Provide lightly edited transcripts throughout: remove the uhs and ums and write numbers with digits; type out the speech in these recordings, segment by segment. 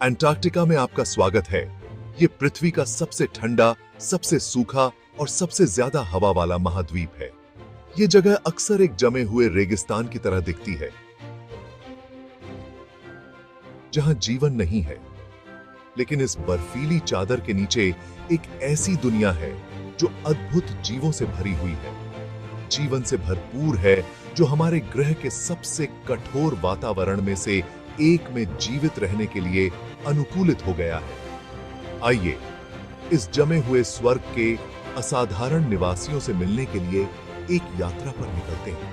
Antarctica में आपका स्वागत है। ये पृथ्वी का सबसे ठंडा, सबसे सूखा और सबसे ज्यादा हवा वाला महाद्वीप है। ये जगह अक्सर एक जमे हुए रेगिस्तान की तरह दिखती है, जहां जीवन नहीं है। लेकिन इस बर्फीली चादर के नीचे एक ऐसी दुनिया है जो अद्भुत जीवों से भरी हुई है, जीवन से भरपूर है, जो हमारे ग्रह के सबसे कठोर वातावरण में से एक में जीवित रहने के लिए अनुकूलित हो गया है। आइए इस जमे हुए स्वर्ग के असाधारण निवासियों से मिलने के लिए एक यात्रा पर निकलते हैं।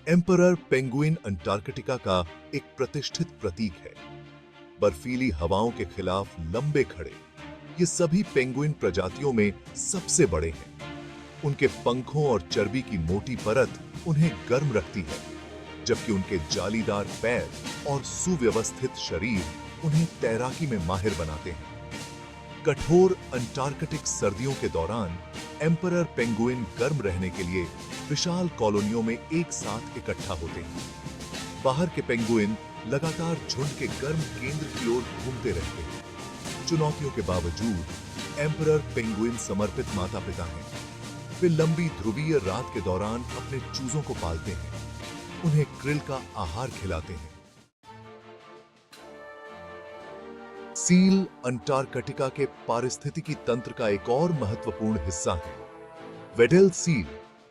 एम्परर पेंगुइन अंटार्कटिका का एक प्रतिष्ठित प्रतीक है। बर्फीली हवाओं के खिलाफ लंबे खड़े, ये सभी पेंगुइन प्रजातियों में सबसे बड़े हैं। उनके पंखों और चर्बी की मोटी परत उन्हें गर्म रखती है, जबकि उनके जालीदार पैर और सुव्यवस्थित शरीर उन्हें तैराकी में माहिर बनाते हैं। कठोर अंटार्कटिक सर्दियों के दौरान एम्परर पेंगुइन गर्म रहने के लिए विशाल कॉलोनियों में एक साथ इकट्ठा होते हैं। बाहर के पेंगुइन लगातार झुंड के गर्म केंद्र की ओर घूमते रहते हैं। चुनौतियों के बावजूद एम्परर पेंगुइन समर्पित माता पिता हैं। वे लंबी ध्रुवीय रात के दौरान अपने चूजों को पालते हैं, उन्हें क्रिल का आहार खिलाते हैं। सील अंटार्कटिका के पारिस्थितिकी तंत्र का एक और महत्वपूर्ण हिस्सा है। वेडेल सील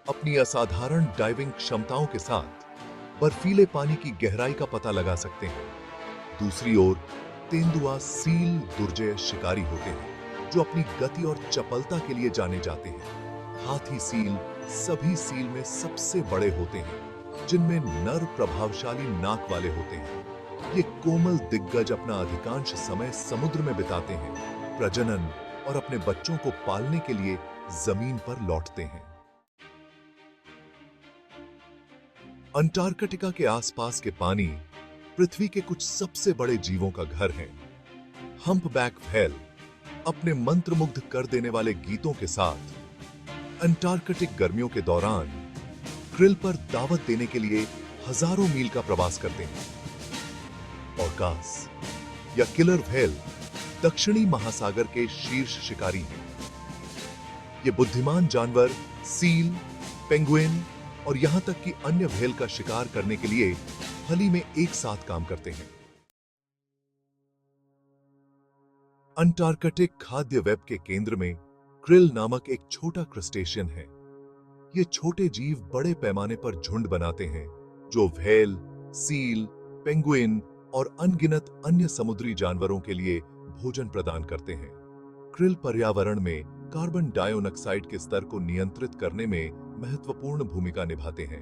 अपनी असाधारण डाइविंग क्षमताओं के साथ बर्फीले पानी की गहराई का पता लगा सकते हैं। दूसरी ओर तेंदुआ सील दुर्जय शिकारी होते हैं, जो अपनी गति और चपलता के लिए जाने जाते हैं। हाथी सील सभी सील में सबसे बड़े होते हैं, जिनमें नर प्रभावशाली नाक वाले होते हैं। ये कोमल दिग्गज अपना अधिकांश समय समुद्र में बिताते हैं, प्रजनन और अपने बच्चों को पालने के लिए जमीन पर लौटते हैं। अंटार्कटिका के आसपास के पानी पृथ्वी के कुछ सबसे बड़े जीवों का घर है। हम्पबैक व्हेल अपने मंत्रमुग्ध कर देने वाले गीतों के साथ अंटार्कटिक गर्मियों के दौरान क्रिल पर दावत देने के लिए हजारों मील का प्रवास करते हैं। ऑर्कास या किलर व्हेल दक्षिणी महासागर के शीर्ष शिकारी हैं। ये बुद्धिमान जानवर सील, पेंगुइन और यहां तक कि अन्य व्हेल का शिकार करने के लिए फली में एक साथ काम करते हैं। अंटार्कटिक खाद्य वेब के केंद्र में क्रिल नामक एक छोटा क्रस्टेशियन है। ये छोटे जीव बड़े पैमाने पर झुंड बनाते हैं, जो व्हेल, सील, पेंगुइन और अनगिनत अन्य समुद्री जानवरों के लिए भोजन प्रदान करते हैं। क्रिल पर्यावरण में कार्बन डाइऑक्साइड के स्तर को नियंत्रित करने में महत्वपूर्ण भूमिका निभाते हैं,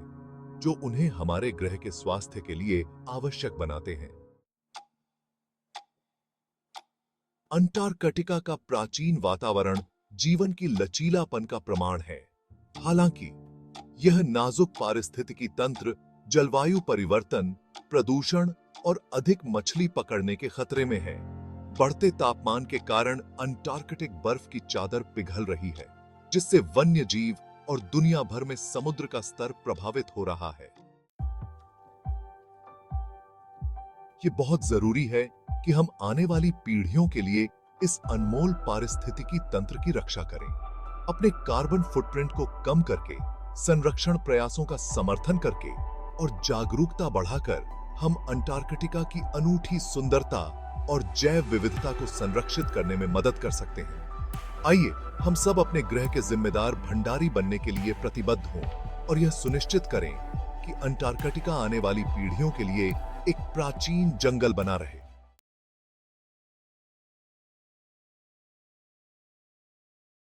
जो उन्हें हमारे ग्रह के स्वास्थ्य के लिए आवश्यक बनाते हैं। अंटार्कटिका का प्राचीन वातावरण जीवन की लचीलापन का प्रमाण है। हालांकि यह नाजुक पारिस्थितिकी तंत्र जलवायु परिवर्तन, प्रदूषण और अधिक मछली पकड़ने के खतरे में है। बढ़ते तापमान के कारण अंटार्कटिक बर्फ की चादर पिघल रही है, जिससे वन्य जीव और दुनिया भर में समुद्र का स्तर प्रभावित हो रहा है। ये बहुत जरूरी है कि हम आने वाली पीढ़ियों के लिए इस अनमोल पारिस्थितिकी तंत्र की रक्षा करें। अपने कार्बन फुटप्रिंट को कम करके, संरक्षण प्रयासों का समर्थन करके और जागरूकता बढ़ाकर हम अंटार्कटिका की अनूठी सुंदरता और जैव विविधता को संरक्षित करने में मदद कर सकते हैं। आइए हम सब अपने ग्रह के जिम्मेदार भंडारी बनने के लिए प्रतिबद्ध हों और यह सुनिश्चित करें कि अंटार्कटिका आने वाली पीढ़ियों के लिए एक प्राचीन जंगल बना रहे।